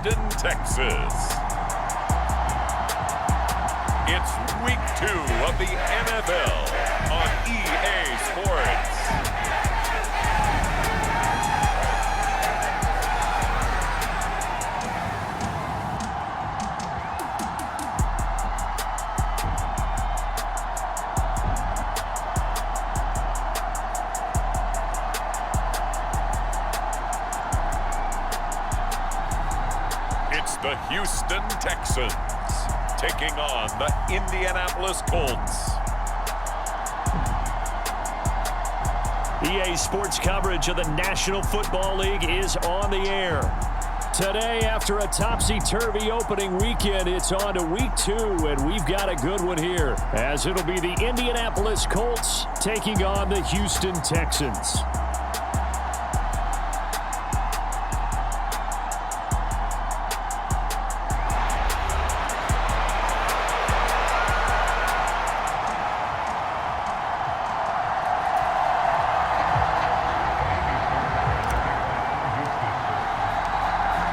Houston, Texas. It's week 2 of the NFL on EA Sports. It's the Houston Texans taking on the Indianapolis Colts. EA Sports coverage of the National Football League is on the air. Today, after a topsy-turvy opening weekend, it's on to week 2, and we've got a good one here, as it'll be the Indianapolis Colts taking on the Houston Texans.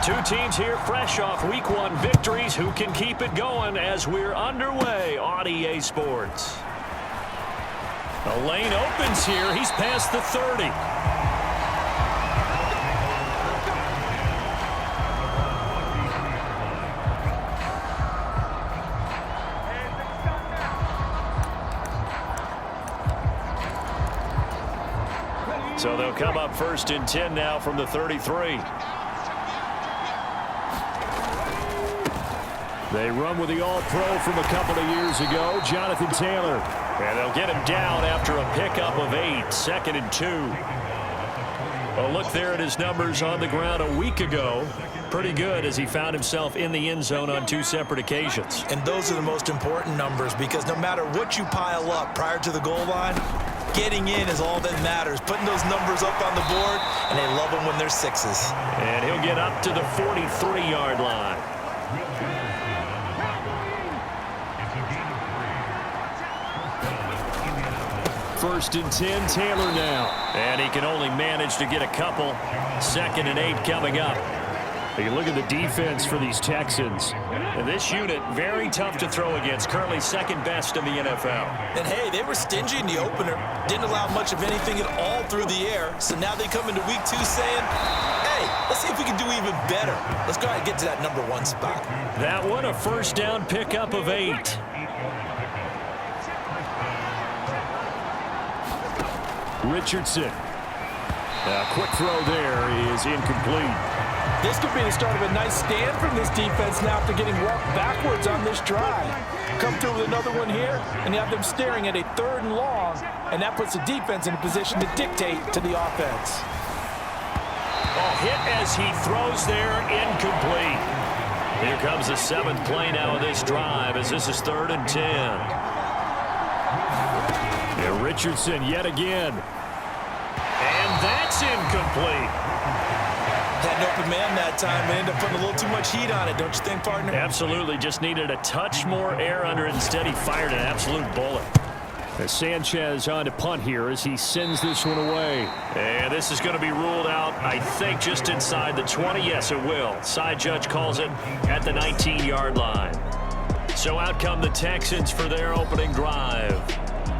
Two teams here fresh off week 1 victories. Who can keep it going as we're underway on EA Sports? The lane opens here. He's past the 30. So they'll come up 1st and 10 now from the 33. They run with the All-Pro from a couple of years ago, Jonathan Taylor. And they'll get him down after a pickup of 8, 2nd and 2. A look there at his numbers on the ground a week ago. Pretty good as he found himself in the end zone on 2 separate occasions. And those are the most important numbers because no matter what you pile up prior to the goal line, getting in is all that matters. Putting those numbers up on the board, and they love them when they're 6s. And he'll get up to the 43-yard line. 1st and 10, Taylor now. And he can only manage to get a couple. 2nd and 8 coming up. You look at the defense for these Texans. And this unit, very tough to throw against. Currently 2nd best in the NFL. And hey, they were stingy in the opener. Didn't allow much of anything at all through the air. So now they come into week 2 saying, hey, let's see if we can do even better. Let's go ahead and get to that number 1 spot. That one, a 1st down pickup of 8. Richardson. A quick throw there is incomplete. This could be the start of a nice stand from this defense now after getting walked backwards on this drive. Come through with another one here, and you have them staring at a 3rd and long, and that puts the defense in a position to dictate to the offense. Oh, hit as he throws there, incomplete. Here comes the 7th play now of this drive as this is 3rd and 10. And Richardson yet again. And that's incomplete. Had an open man that time, but ended up putting a little too much heat on it, don't you think, partner? Absolutely. Just needed a touch more air under it. Instead, he fired an absolute bullet. As Sanchez on to punt here as he sends this one away. And this is going to be ruled out, I think, just inside the 20. Yes, it will. Side judge calls it at the 19-yard line. So out come the Texans for their opening drive.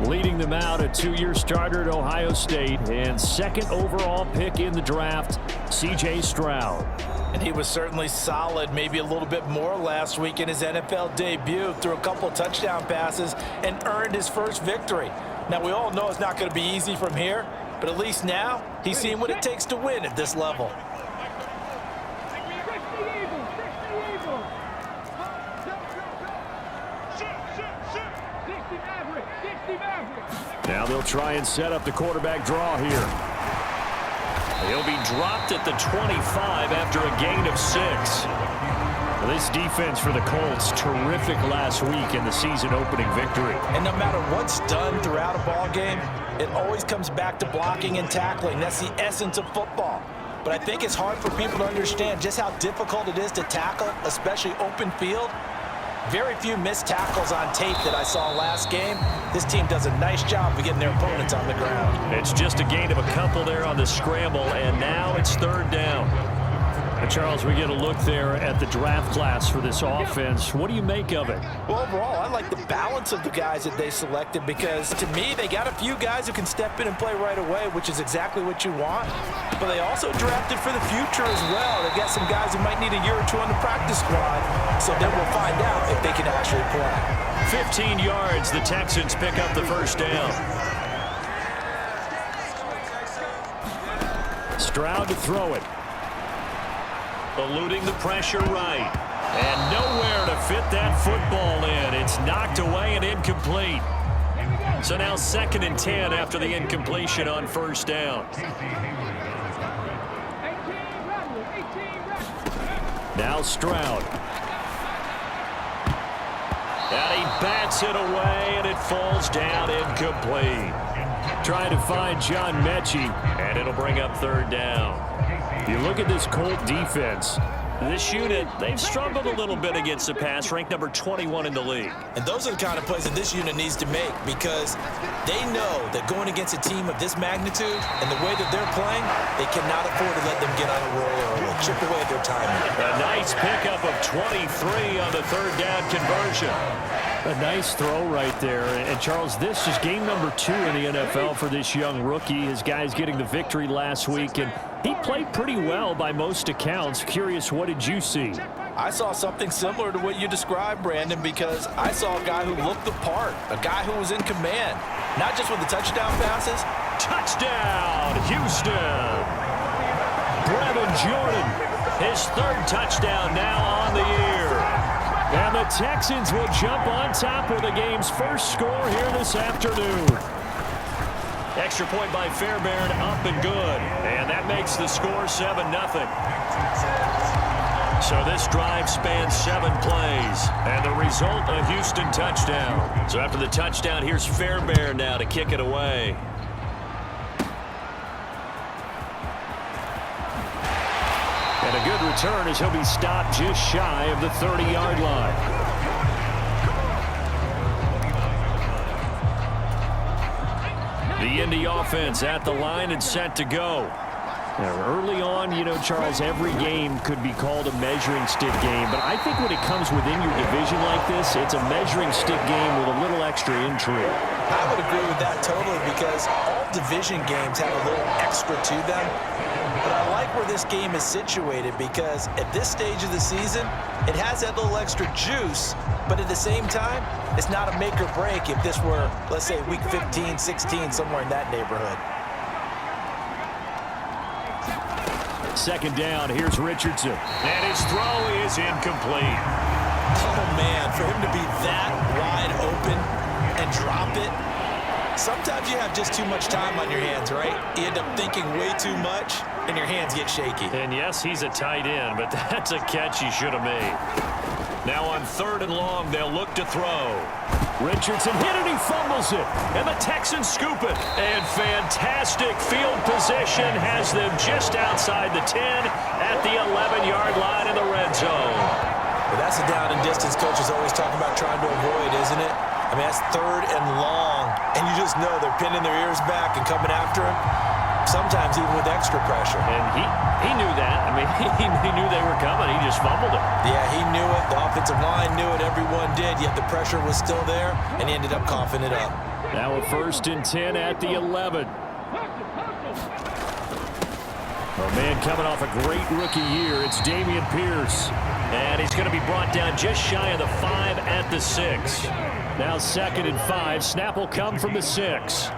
Leading them out, a 2-year starter at Ohio State and 2nd overall pick in the draft, C.J. Stroud. And he was certainly solid, maybe a little bit more last week in his NFL debut. Threw a couple of touchdown passes and earned his first victory. Now, we all know it's not going to be easy from here, but at least now he's seeing what it takes to win at this level. Now they'll try and set up the quarterback draw here. He'll be dropped at the 25 after a gain of 6. Well, this defense for the Colts, terrific last week in the season opening victory. And no matter what's done throughout a ball game, it always comes back to blocking and tackling. That's the essence of football. But I think it's hard for people to understand just how difficult it is to tackle, especially open field. Very few missed tackles on tape that I saw last game. This team does a nice job of getting their opponents on the ground. It's just a gain of a couple there on the scramble, and now it's 3rd down. Charles, we get a look there at the draft class for this offense. What do you make of it? Well, overall, I like the balance of the guys that they selected because, to me, they got a few guys who can step in and play right away, which is exactly what you want. But they also drafted for the future as well. They got some guys who might need a year or two on the practice squad, so then we'll find out if they can actually play. 15 yards, the Texans pick up the first down. Stroud to throw it. Eluding the pressure right. And nowhere to fit that football in. It's knocked away and incomplete. So now 2nd and 10 after the incompletion on first down. Now Stroud. And he bats it away, and it falls down incomplete. Trying to find John Mechie, and it'll bring up 3rd down. You look at this Colt defense. This unit, they've struggled a little bit against the pass, ranked number 21 in the league. And those are the kind of plays that this unit needs to make because they know that going against a team of this magnitude and the way that they're playing, they cannot afford to let them get on a roll or chip away at their timing. A nice pickup of 23 on the 3rd down conversion. A nice throw right there. And Charles, this is game number 2 in the NFL for this young rookie. His guys getting the victory last week, and he played pretty well by most accounts. Curious, what did you see? I saw something similar to what you described, Brandon, because I saw a guy who looked the part, a guy who was in command, not just with the touchdown passes. Touchdown, Houston! Brevin Jordan, his 3rd touchdown now on the year. And the Texans will jump on top with the game's first score here this afternoon. Extra point by Fairbairn, up and good. And that makes the score 7-0. So this drive spans 7 plays. And the result, a Houston touchdown. So after the touchdown, here's Fairbairn now to kick it away. And a good return as he'll be stopped just shy of the 30-yard line. The Indy offense at the line and set to go. Now, early on, you know, Charles, every game could be called a measuring stick game, but I think when it comes within your division like this, it's a measuring stick game with a little extra intrigue. I would agree with that totally because all division games have a little extra to them. But I like where this game is situated because at this stage of the season, it has that little extra juice, but at the same time, it's not a make or break if this were, let's say, week 15, 16, somewhere in that neighborhood. 2nd down, here's Richardson. And his throw is incomplete. Oh, man, for him to be that wide open and drop it, sometimes you have just too much time on your hands, right? You end up thinking way too much, and your hands get shaky. And yes, he's a tight end, but that's a catch he should have made. Now on 3rd and long, they'll look to throw. Richardson hit it, he fumbles it, and the Texans scoop it. And fantastic field position has them just outside the 10 at the 11-yard line in the red zone. Well, that's a down and distance coaches always talk about trying to avoid, isn't it? I mean, that's 3rd and long, and you just know they're pinning their ears back and coming after him, sometimes even with extra pressure. And he knew that. I mean, he knew they were coming. He just fumbled it. Yeah, he knew it. The offensive line knew it. Everyone did, yet the pressure was still there, and he ended up coughing it up. Now a 1st and 10 at the 11. Oh, man, coming off a great rookie year, it's Dameon Pierce. And he's going to be brought down just shy of the 5 at the 6. Now 2nd and 5. Snap will come from the 6.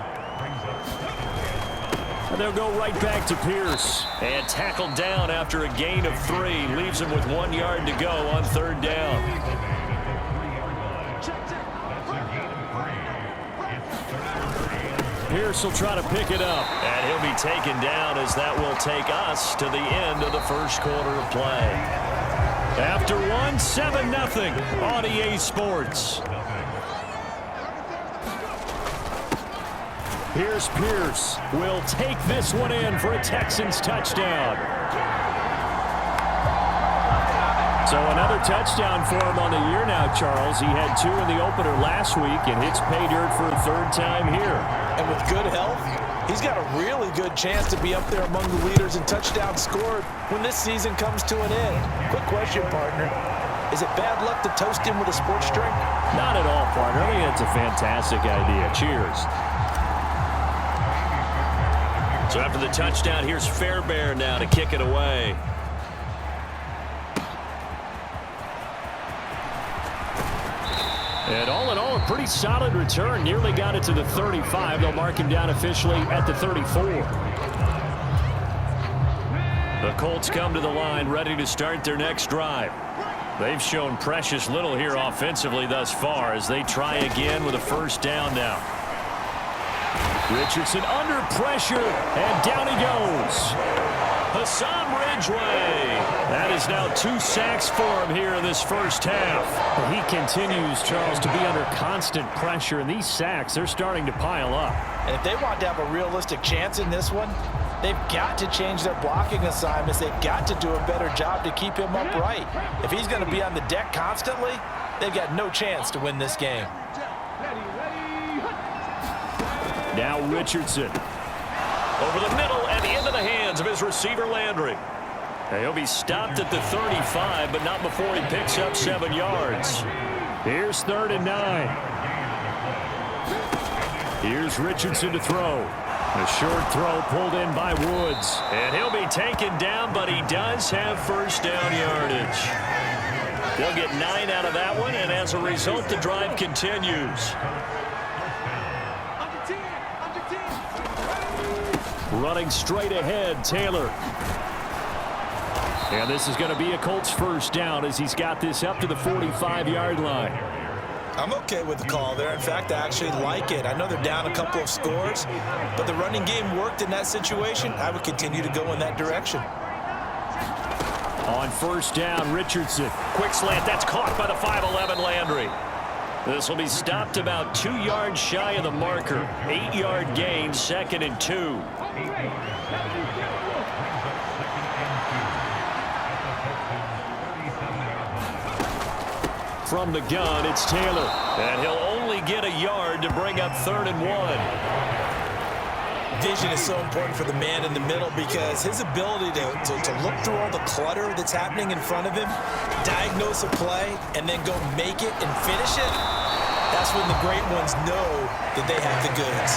And they'll go right back to Pierce. And tackled down after a gain of 3. Leaves him with 1 yard to go on 3rd down. Pierce will try to pick it up. And he'll be taken down as that will take us to the end of the first quarter of play. After 1, 7-0 on EA Sports. Here's Pierce. Will take this one in for a Texans touchdown. So another touchdown for him on the year now, Charles. He had 2 in the opener last week and hits pay dirt for a 3rd time here. And with good health, He's got a really good chance to be up there among the leaders in touchdowns scored when this season comes to an end. Quick question, partner. Is it bad luck to toast him with a sports drink? Not at all, partner. I think that's a fantastic idea. Cheers. So after the touchdown, here's Fairbairn now to kick it away. And all in all, a pretty solid return. Nearly got it to the 35. They'll mark him down officially at the 34. The Colts come to the line, ready to start their next drive. They've shown precious little here offensively thus far as they try again with a first down now. Richardson under pressure, and down he goes. Hassan Ridgeway. That is now 2 sacks for him here in this first half. He continues, Charles, to be under constant pressure, and these sacks, they're starting to pile up. And if they want to have a realistic chance in this one, they've got to change their blocking assignments. They've got to do a better job to keep him upright. If he's going to be on the deck constantly, they've got no chance to win this game. Now Richardson. Over the middle and into the hands of his receiver Landry. He'll be stopped at the 35, but not before he picks up 7 yards. Here's 3rd and 9. Here's Richardson to throw. A short throw pulled in by Woods. And he'll be taken down, but he does have first down yardage. They'll get 9 out of that one, and as a result, the drive continues. Running straight ahead, Taylor. And this is going to be a Colts first down as he's got this up to the 45-yard line. I'm okay with the call there. In fact, I actually like it. I know they're down a couple of scores, but the running game worked in that situation. I would continue to go in that direction. On first down, Richardson. Quick slant. That's caught by the 5'11 Landry. This will be stopped about 2 yards shy of the marker. 8-yard gain, 2nd and 2. From the gun, it's Taylor. And he'll only get a yard to bring up 3rd and 1. Vision is so important for the man in the middle because his ability to look through all the clutter that's happening in front of him, diagnose a play, and then go make it and finish it, that's when the great ones know that they have the goods.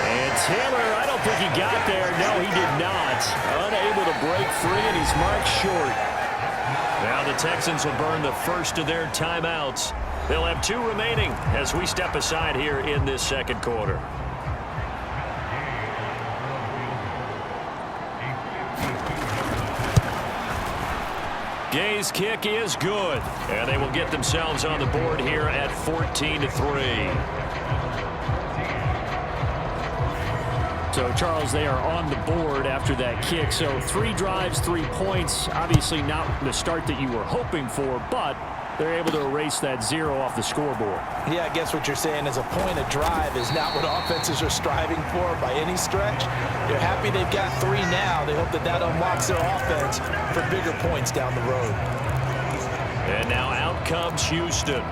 And Taylor, I don't think he got there. No, he did not. Unable to break free, and he's marked short. Now the Texans will burn the first of their timeouts. They'll have 2 remaining as we step aside here in this second quarter. Gay's kick is good, and they will get themselves on the board here at 14-3. So, Charles, they are on the board after that kick. So 3 drives, 3 points. Obviously not the start that you were hoping for, but they're able to erase that 0 off the scoreboard. Yeah, I guess what you're saying is a point of drive is not what offenses are striving for by any stretch. They're happy they've got 3 now. They hope that that unlocks their offense for bigger points down the road. And now out comes Houston.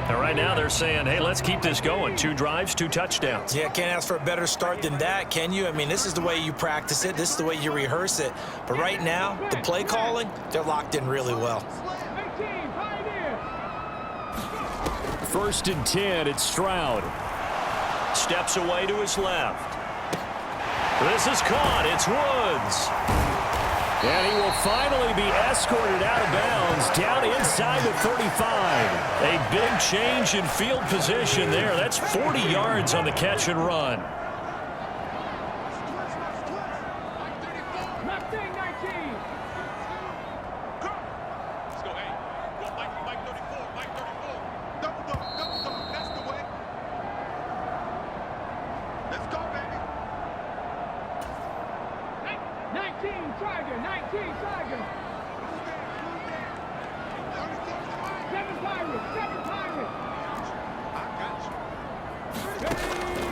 And right now they're saying, hey, let's keep this going. 2 drives, 2 touchdowns. Yeah, can't ask for a better start than that, can you? I mean, this is the way you practice it. This is the way you rehearse it. But right now, the play calling, they're locked in really well. 1st and 10, it's Stroud. Steps away to his left. This is caught. It's Woods. And he will finally be escorted out of bounds down inside the 35. A big change in field position there. That's 40 yards on the catch and run.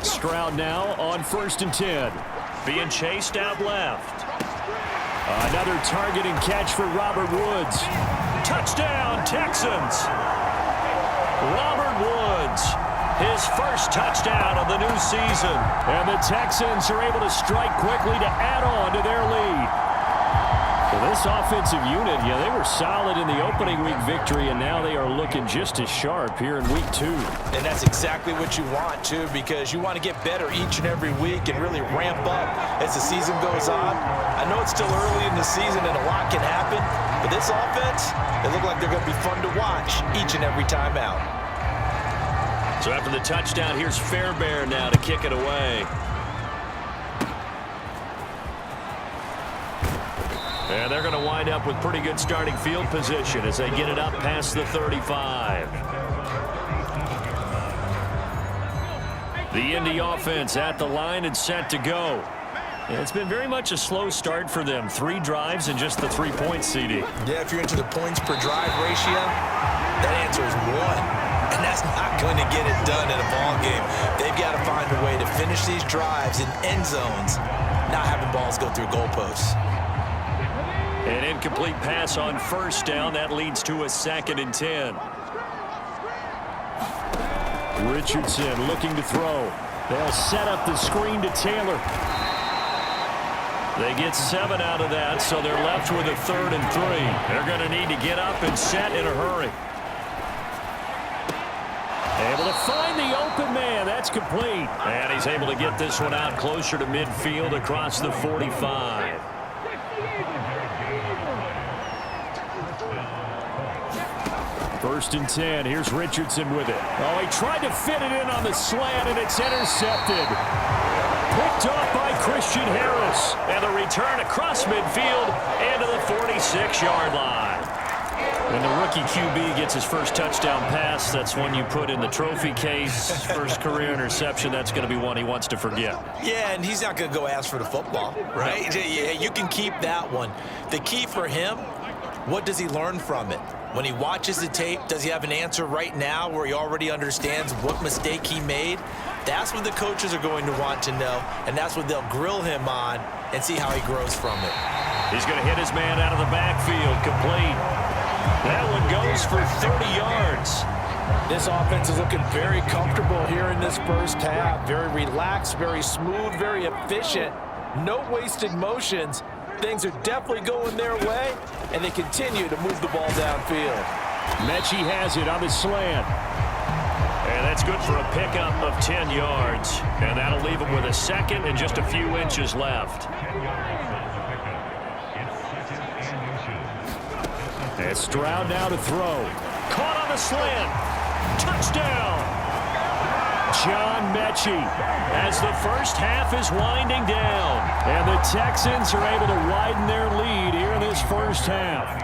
Stroud now on 1st and 10. Being chased out left. Another target and catch for Robert Woods. Touchdown, Texans. Robert Woods his first touchdown of the new season. And the Texans are able to strike quickly to add on to their lead. Well, this offensive unit, they were solid in the opening week victory, and now they are looking just as sharp here in week 2. And that's exactly what you want, too, because you want to get better each and every week and really ramp up as the season goes on. I know it's still early in the season and a lot can happen, but this offense, they look like they're going to be fun to watch each and every time out. So after the touchdown, here's Fairbairn now to kick it away. And they're going to wind up with pretty good starting field position as they get it up past the 35. The Indy offense at the line and set to go. And it's been very much a slow start for them. 3 drives and just the 3 points, CD. Yeah, if you're into the points per drive ratio, that answer is 1. And that's not going to get it done in a ball game. They've got to find a way to finish these drives in end zones, not having balls go through goalposts. An incomplete pass on first down. That leads to a 2nd and 10. Richardson looking to throw. They'll set up the screen to Taylor. They get 7 out of that, so they're left with a 3rd and 3. They're going to need to get up and set in a hurry. Able to find the open man. That's complete. And he's able to get this one out closer to midfield across the 45. First and 10. Here's Richardson with it. Oh, he tried to fit it in on the slant, and it's intercepted. Picked off by Christian Harris. And the return across midfield into the 46-yard line. When the rookie QB gets his first touchdown pass, that's one you put in the trophy case. First career interception, that's going to be one he wants to forget. Yeah, and he's not going to go ask for the football, right? Yeah, you can keep that one. The key for him, what does he learn from it? When he watches the tape, does he have an answer right now where he already understands what mistake he made? That's what the coaches are going to want to know, and that's what they'll grill him on and see how he grows from it. He's going to hit his man out of the backfield, complete. That one goes for 30 yards. This offense is looking very comfortable here in this first half. Very relaxed, very smooth, very efficient. No wasted motions. Things are definitely going their way, and they continue to move the ball downfield. Mechie has it on the slant. And that's good for a pickup of 10 yards. And that'll leave him with a 2nd and just a few inches left. And Stroud now to throw. Caught on the slant. Touchdown. John Mechie. As the first half is winding down. And the Texans are able to widen their lead here in this first half.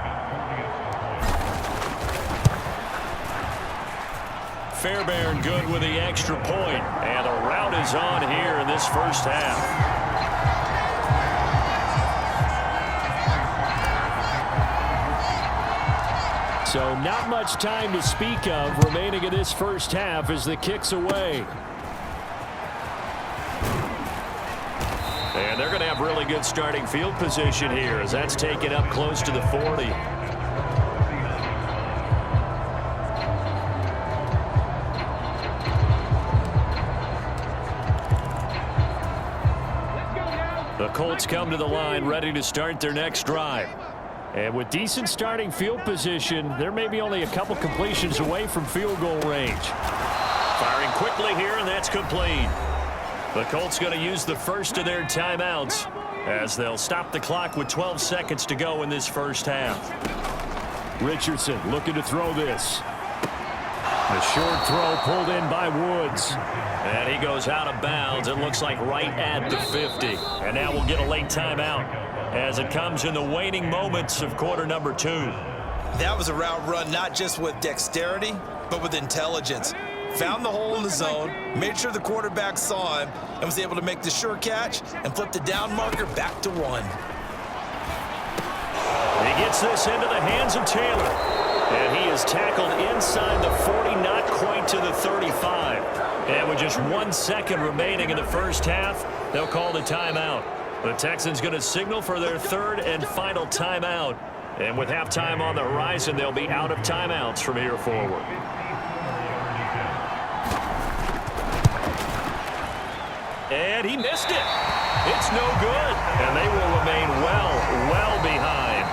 Fairbairn good with the extra point. And the route is on here in this first half. So not much time to speak of remaining in this first half as the kick's away. And they're going to have really good starting field position here as that's taken up close to the 40. The Colts come to the line ready to start their next drive. And with decent starting field position, there may be only a couple completions away from field goal range. Firing quickly here, and that's complete. The Colts going to use the first of their timeouts as they'll stop the clock with 12 seconds to go in this first half. Richardson looking to throw this. The short throw pulled in by Woods. And he goes out of bounds. It looks like right at the 50. And now we'll get a late timeout as it comes in the waning moments of quarter number 2. That was a route run not just with dexterity, but with intelligence. Found the hole in the zone, made sure the quarterback saw him, and was able to make the sure catch and flip the down marker back to 1. He gets this into the hands of Taylor. And he is tackled inside the 40, not quite to the 35. And with just 1 second remaining in the first half, they'll call the timeout. The Texans going to signal for their 3rd and final timeout. And with halftime on the horizon, they'll be out of timeouts from here forward. And he missed it. It's no good. And they will remain well behind.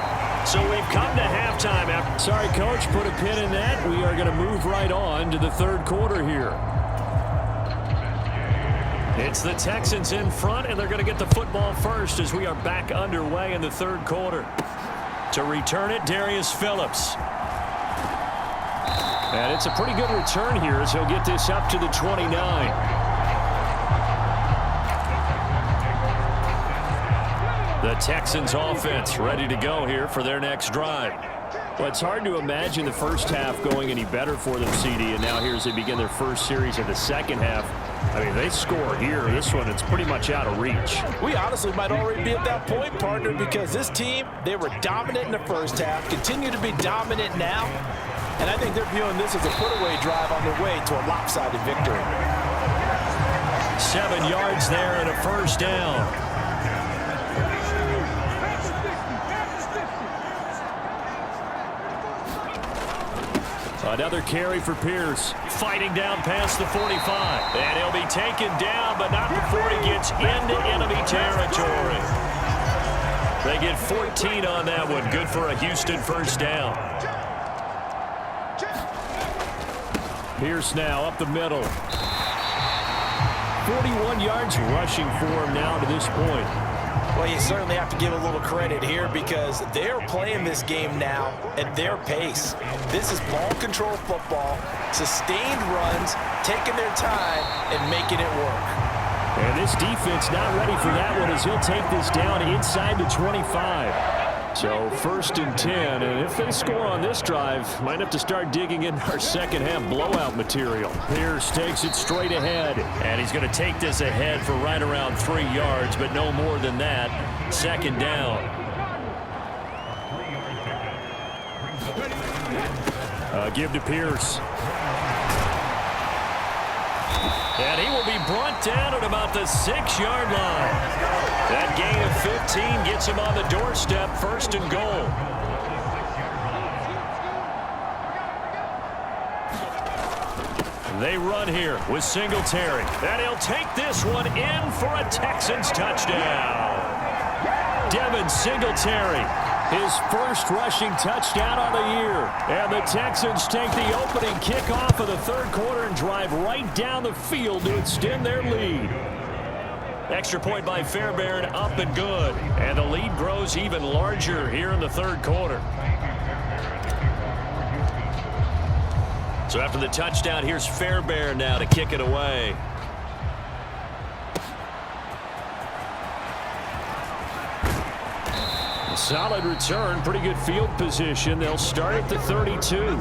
So we've come to halftime. Sorry, Coach, put a pin in that. We are going to move right on to the third quarter here. It's the Texans in front, and they're going to get the football first as we are back underway in the third quarter. To return it, Darius Phillips. And it's a pretty good return here as he'll get this up to the 29. The Texans offense ready to go here for their next drive. Well, it's hard to imagine the first half going any better for them, CD, and now here as they begin their first series of the second half. I mean, they score here. This one, it's pretty much out of reach. We honestly might already be at that point, partner, because this team, they were dominant in the first half, continue to be dominant now, and I think they're viewing this as a put-away drive on their way to a lopsided victory. 7 yards there and a first down. Another carry for Pierce. Fighting down past the 45. And he'll be taken down, but not before he gets into enemy territory. They get 14 on that one. Good for a Houston first down. Pierce now up the middle. 41 yards rushing for him now to this point. Well, you certainly have to give a little credit here because they're playing this game now at their pace. This is ball control football, sustained runs, taking their time, and making it work. And this defense not ready for that one as he'll take this down inside the 25. So 1st and 10, and if they score on this drive, might have to start digging in our second half blowout material. Pierce takes it straight ahead. And he's going to take this ahead for right around 3 yards, but no more than that. 2nd down. Give to Pierce. And he will be brought down at about the 6-yard line. That gain of 15 gets him on the doorstep, 1st and goal. They run here with Singletary. And he'll take this one in for a Texans touchdown. Devin Singletary, his first rushing touchdown on the year. And the Texans take the opening kickoff of the third quarter and drive right down the field to extend their lead. Extra point by Fairbairn, up and good. And the lead grows even larger here in the third quarter. So after the touchdown, here's Fairbairn now to kick it away. Solid return, pretty good field position. They'll start at the 32.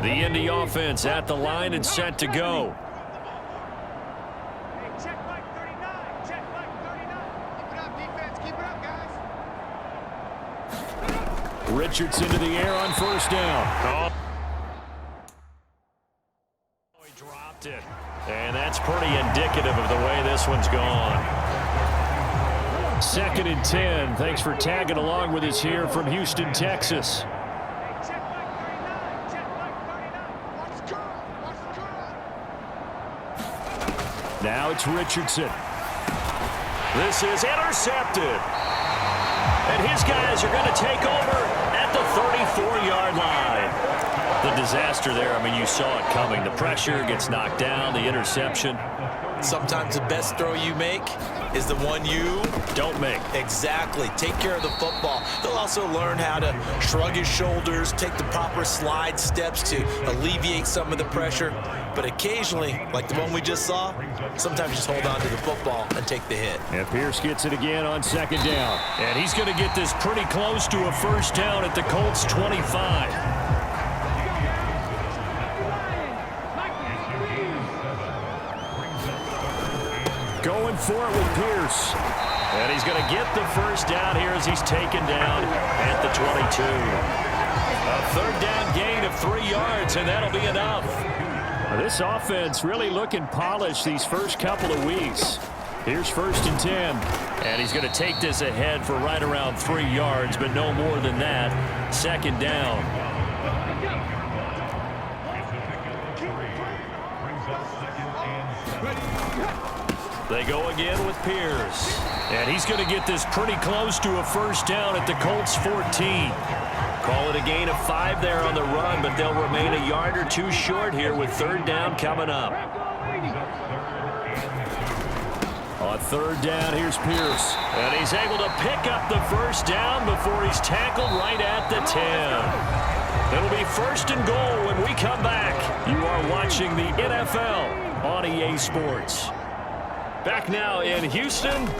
The Indy offense at the line and set to go. Check like 39. Check like 39. Keep it up, defense. Keep it up, guys. Richardson to the air on 1st down. Oh. He dropped it. And that's pretty indicative of the way this one's gone. 2nd and 10. Thanks for tagging along with us here from Houston, Texas. Now it's Richardson. This is intercepted. And his guys are going to take over at the 34-yard line. The disaster there, I mean, you saw it coming. The pressure gets knocked down, the interception. Sometimes the best throw you make is the one you don't make. Exactly. Take care of the football. He'll also learn how to shrug his shoulders, take the proper slide steps to alleviate some of the pressure. But occasionally, like the one we just saw, sometimes just hold on to the football and take the hit. And Pierce gets it again on 2nd down. And he's going to get this pretty close to a first down at the Colts 25. Going for it with Pierce. And he's going to get the first down here as he's taken down at the 22. A 3rd down gain of 3 yards, and that'll be enough. This offense really looking polished these first couple of weeks. Here's 1st and 10. And he's going to take this ahead for right around 3 yards, but no more than that. 2nd down. They go again with Pierce. And he's going to get this pretty close to a first down at the Colts 14. Call it a gain of 5 there on the run, but they'll remain a yard or two short here with third down coming up. On third down, here's Pierce. And he's able to pick up the first down before he's tackled right at the 10. It'll be first and goal when we come back. You are watching the NFL on EA Sports. Back now in Houston.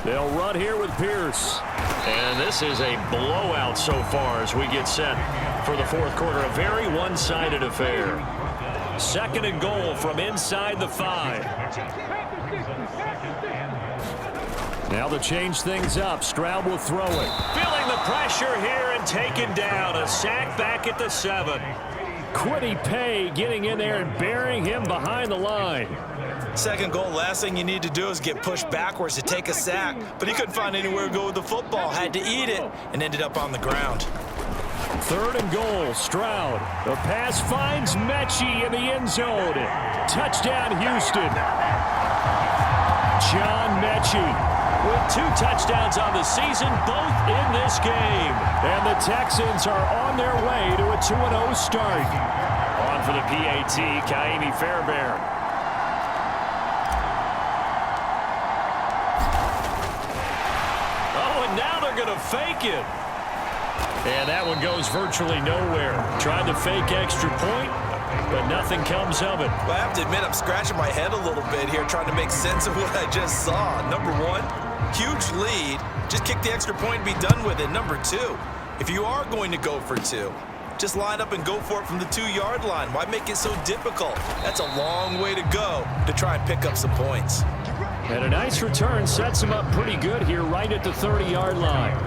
They'll run here with Pierce. And this is a blowout so far as we get set for the fourth quarter. A very one-sided affair. Second and goal from inside the 5. Now to change things up. Stroud will throw it. Feeling the pressure here and taken down. A sack back at the 7. Quiddy Pay getting in there and burying him behind the line. Second goal, last thing you need to do is get pushed backwards to take a sack. But he couldn't find anywhere to go with the football. Had to eat it and ended up on the ground. Third and goal, Stroud. The pass finds Mechie in the end zone. Touchdown, Houston. John Mechie with 2 touchdowns on the season, both in this game. And the Texans are on their way to a 2-0 start. On for the PAT, Kaimi Fairbairn. Now they're going to fake it. And that one goes virtually nowhere. Tried to fake extra point, but nothing comes of it. Well, I have to admit, I'm scratching my head a little bit here trying to make sense of what I just saw. Number 1, huge lead. Just kick the extra point and be done with it. Number 2, if you are going to go for 2, just line up and go for it from the 2-yard line. Why make it so difficult? That's a long way to go to try and pick up some points. And a nice return sets him up pretty good here right at the 30-yard line.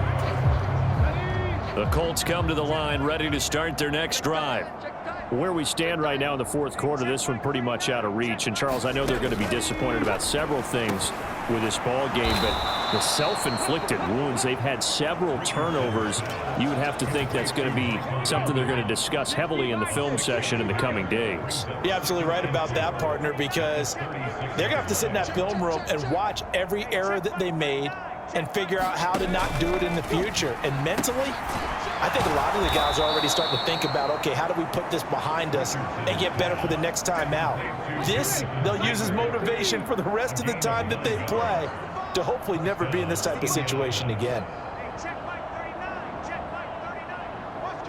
The Colts come to the line ready to start their next drive. Where we stand right now in the fourth quarter, this one pretty much out of reach. And, Charles, I know they're going to be disappointed about several things with this ball game, but the self-inflicted wounds, they've had several turnovers. You would have to think that's going to be something they're going to discuss heavily in the film session in the coming days. You're absolutely right about that, partner, because they're going to have to sit in that film room and watch every error that they made and figure out how to not do it in the future. And mentally, I think a lot of the guys are already starting to think about, okay, how do we put this behind us and get better for the next time out? This, they'll use as motivation for the rest of the time that they play to hopefully never be in this type of situation again. Check Mike 39. Check Mike 39. What's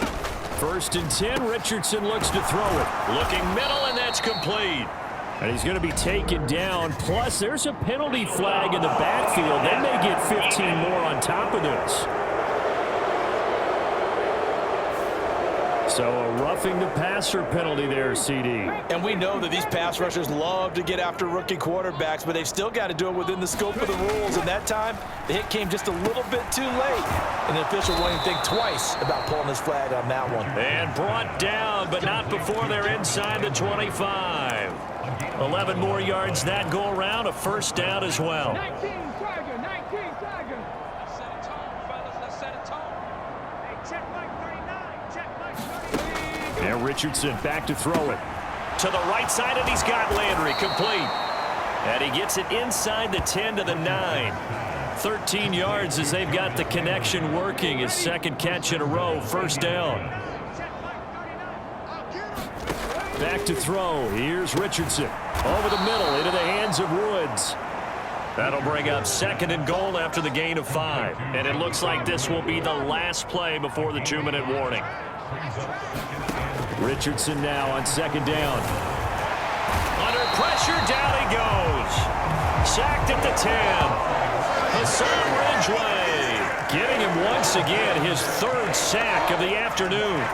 QB2? First and 10, Richardson looks to throw it. Looking middle, and that's complete. And he's going to be taken down. Plus, there's a penalty flag in the backfield. They may get 15 more on top of this. So a roughing the passer penalty there, CD. And we know that these pass rushers love to get after rookie quarterbacks, but they've still got to do it within the scope of the rules. And that time, the hit came just a little bit too late. And the official won't even think twice about pulling his flag on that one. And brought down, but not before they're inside the 25. 11 more yards that go around, a first down as well. 19 Tiger. Let's set a tone, fellas. Let's set a tone. Hey, check Mike 39. Check Mike 39. And Richardson back to throw it. To the right side, and he's got Landry complete. And he gets it inside the 10 to the 9. 13 yards as they've got the connection working. His second catch in a row, first down. Back to throw. Here's Richardson. Over the middle, into the hands of Woods. That'll bring up second and goal after the gain of 5. And it looks like this will be the last play before the 2-minute warning. Richardson now on second down. Under pressure, down he goes. Sacked at the 10. Hassan Ridgeway getting him once again his third sack of the afternoon.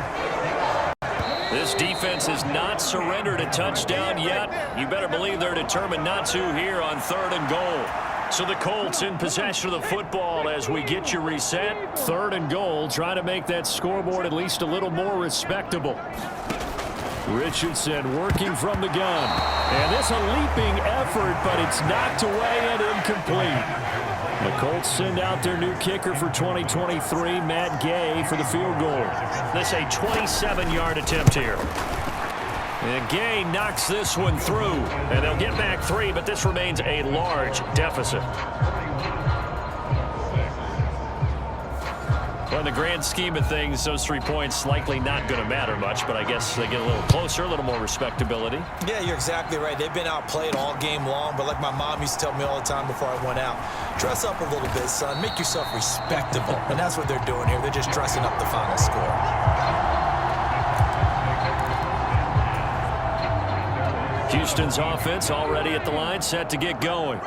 This defense has not surrendered a touchdown yet. You better believe they're determined not to here on third and goal. So the Colts in possession of the football as we get you reset. Third and goal, trying to make that scoreboard at least a little more respectable. Richardson working from the gun. And this a leaping effort, but it's knocked away and incomplete. The Colts send out their new kicker for 2023, Matt Gay, for the field goal. This a 27-yard attempt here. And Gay knocks this one through. And they'll get back 3, but this remains a large deficit. Well, in the grand scheme of things, those 3 points likely not going to matter much, but I guess they get a little closer, a little more respectability. Yeah, you're exactly right. They've been outplayed all game long, but like my mom used to tell me all the time before I went out, dress up a little bit, son. Make yourself respectable. And that's what they're doing here. They're just dressing up the final score. Houston's offense already at the line, set to get going.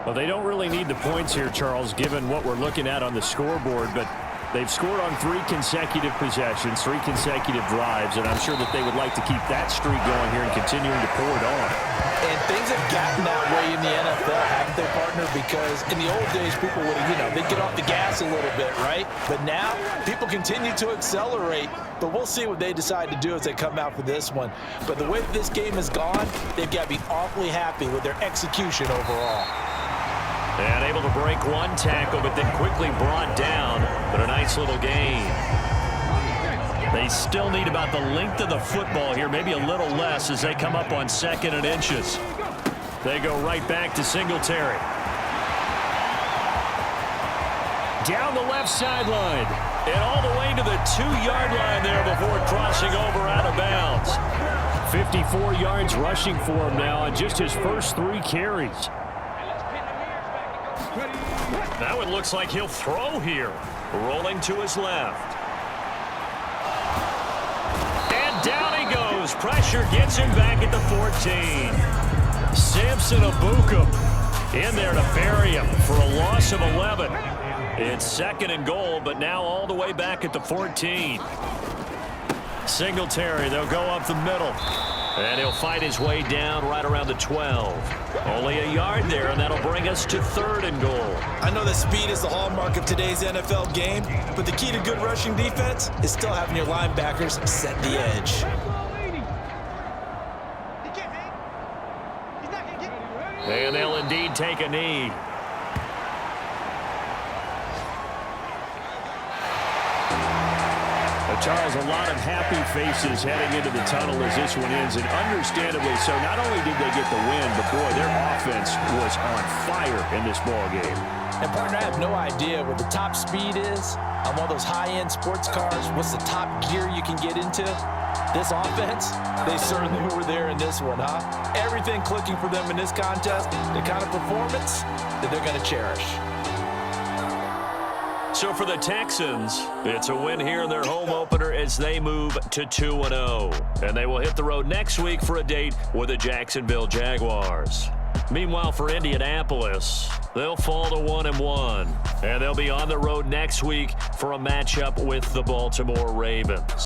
Well, they don't really need the points here, Charles, given what we're looking at on the scoreboard, but they've scored on 3 consecutive possessions, 3 consecutive drives, and I'm sure that they would like to keep that streak going here and continuing to pour it on. And things have gotten that way in the NFL, haven't they, partner? Because in the old days, people would have, they'd get off the gas a little bit, right? But now, people continue to accelerate, but we'll see what they decide to do as they come out for this one. But the way that this game has gone, they've got to be awfully happy with their execution overall. And able to break 1 tackle, but then quickly brought down. But a nice little gain. They still need about the length of the football here, maybe a little less as they come up on 2nd and inches. They go right back to Singletary. Down the left sideline. And all the way to the 2-yard line there before crossing over out of bounds. 54 yards rushing for him now on just his first 3 carries. Now it looks like he'll throw here. Rolling to his left. And down he goes. Pressure gets him back at the 14. Samson Abukum in there to bury him for a loss of 11. It's 2nd and goal, but now all the way back at the 14. Singletary, they'll go up the middle. And he'll fight his way down right around the 12. Only a yard there, and that'll bring us to 3rd and goal. I know that speed is the hallmark of today's NFL game, but the key to good rushing defense is still having your linebackers set the edge. And they'll indeed take a knee. Charles, a lot of happy faces heading into the tunnel as this one ends, and understandably so. Not only did they get the win, but boy, their offense was on fire in this ball game. And partner, I have no idea what the top speed is on one of those high-end sports cars. What's the top gear you can get into? This offense, they certainly were there in this one, huh? Everything clicking for them in this contest, the kind of performance that they're going to cherish. So for the Texans, it's a win here in their home opener as they move to 2-0. And they will hit the road next week for a date with the Jacksonville Jaguars. Meanwhile, for Indianapolis, they'll fall to 1-1. And they'll be on the road next week for a matchup with the Baltimore Ravens.